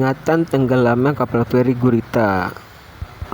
peringatan tenggelamnya kapal feri Gurita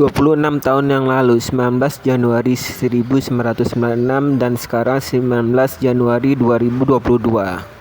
26 tahun yang lalu, 19 Januari 1996 dan sekarang 19 Januari 2022.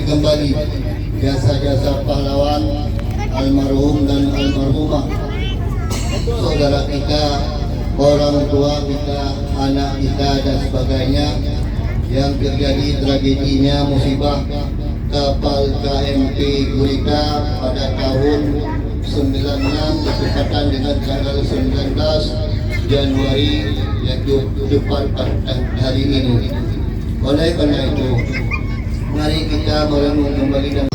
Kembali jasa-jasa pahlawan almarhum dan almarhumah, saudara kita, orang tua kita, anak kita dan sebagainya yang terjadi tragedinya musibah kapal KMP Gurita pada tahun 96 bertepatan dengan tanggal 19 Januari yaitu tepat hari ini. Oleh karena itu, mari kita merenung kembali dan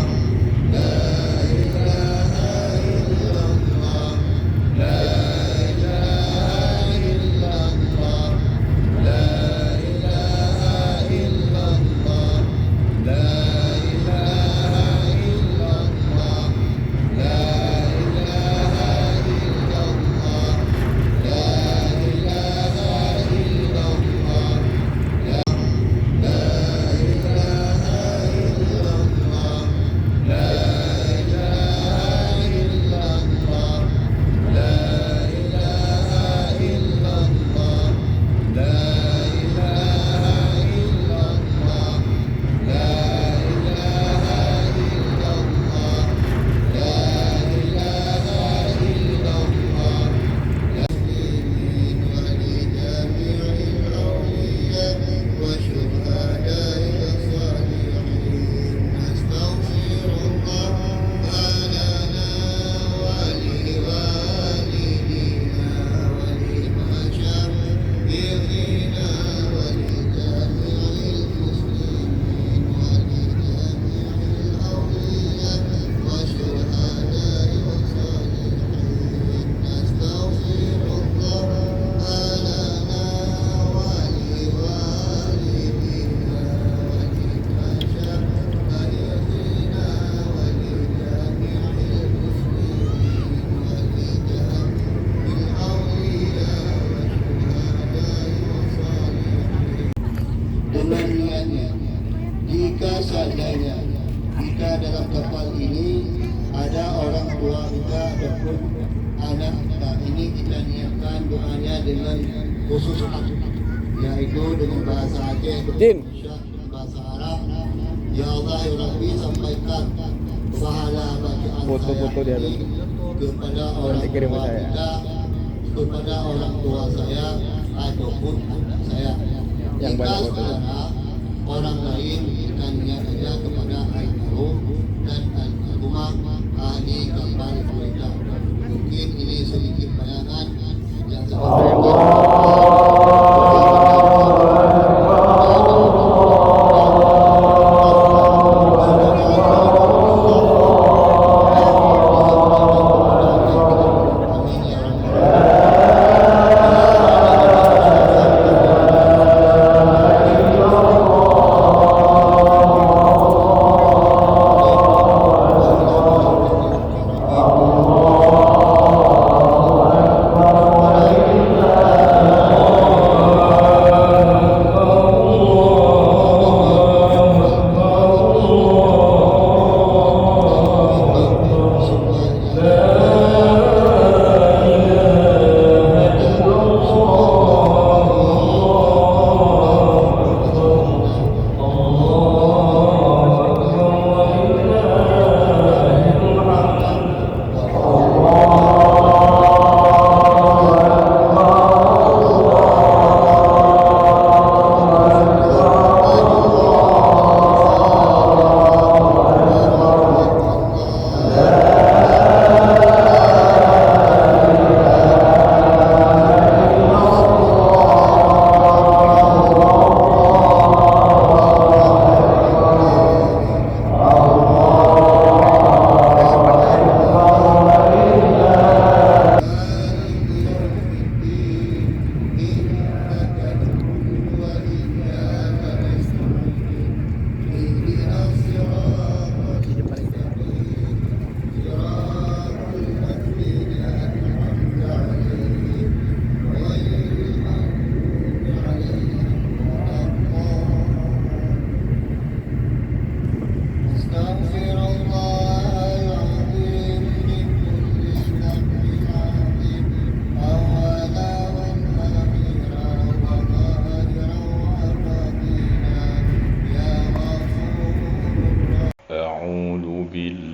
jika seandainya dalam kapal ini ada orang tua kita ataupun anak kita, ini kita niatkan doanya dengan khusus, yaitu dengan bahasa Aceh, bahasa Arab. Ya Allah ya Rabbi, sampaikan pahala bacaan foto-foto saya ini kepada orang tua kita, kepada orang tua saya ataupun anak saya. Jika saudara orang lain kita niatnya kepada almarhum dan almarhumah ahli kapal Gurita. Mungkin ini sedikit bayangan yang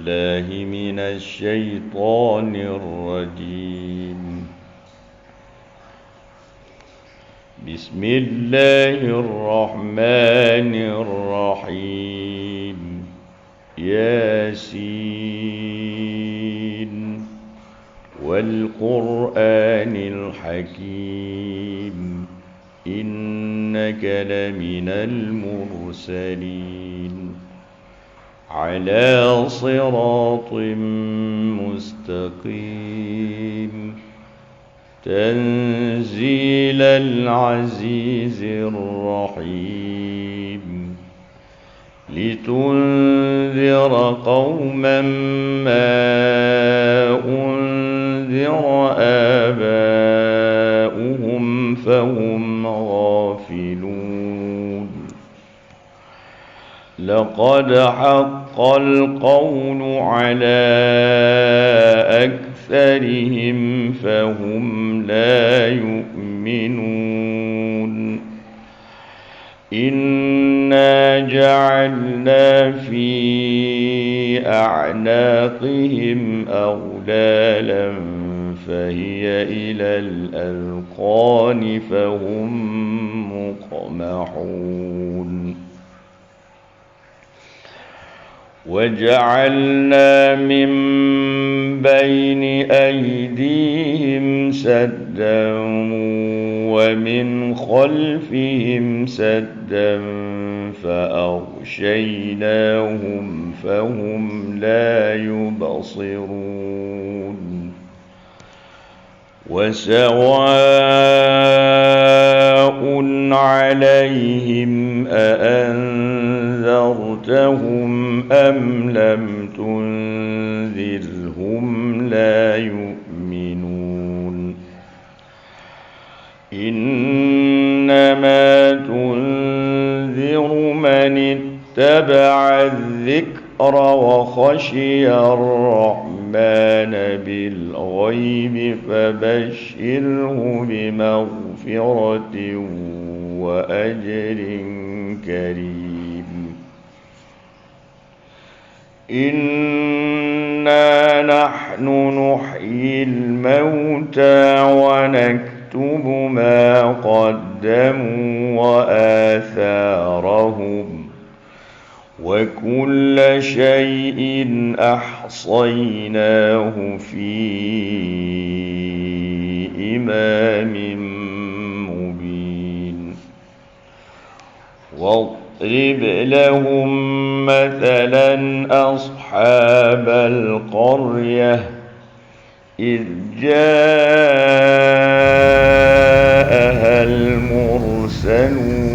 بالله من الشيطان الرجيم. بسم الله الرحمن الرحيم. ياسين والقرآن الحكيم إنك لمن المرسلين على صراط مستقيم تنزيل العزيز الرحيم لتنذر قوما ما أنذر آباؤهم فهم غافلون. لقد حق القول على أكثرهم فهم لا يؤمنون. إنا جعلنا في أعناقهم أغلالا فهي إلى الأذقان فهم مقمحون. وجعلنا من بين أيديهم سدا ومن خلفهم سدا فأغشيناهم فهم لا يبصرون. وسواء عليهم أأنذرتهم أم لم تنذرهم لا يؤمنون. إنما تنذر من اتبع الذكر وخشي الرحمن بالغيب فبشره بمغفرة وأجر كريم. إنا نحن نحيي الموتى ونكتب ما قدموا وآثارهم وكل شيء أحصيناه في إمام مبين. واضرب لهم مثلا أصحاب القرية إذ جاءها المرسلون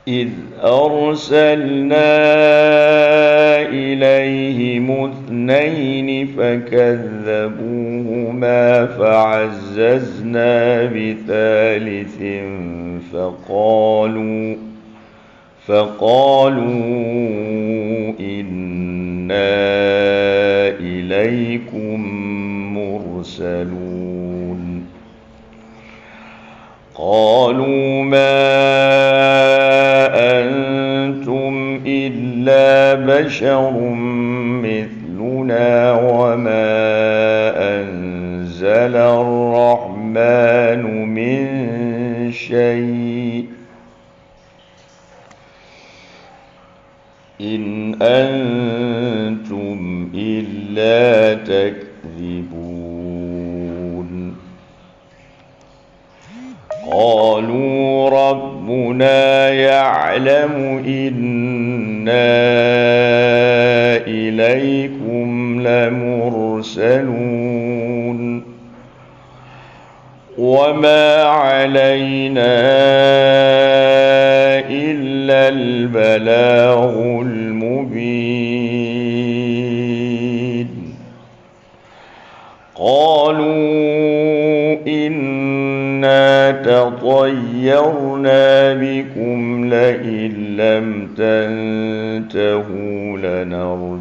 إذ أرسلنا إليهم اثنين فكذبوهما فعززنا بثالث فقالوا إنا إليكم مرسلون. قالوا ما أنتم إلا بشر مثلنا وما أنزل الرحمن من شيء إن أنتم إلا تكذبون. قالوا ربنا يعلم إنا إليكم لمرسلون وما علينا إلا البلاغ المبين. قالوا إنا تطيرنا بكم لئن لم تنتهوا لنرجمنكم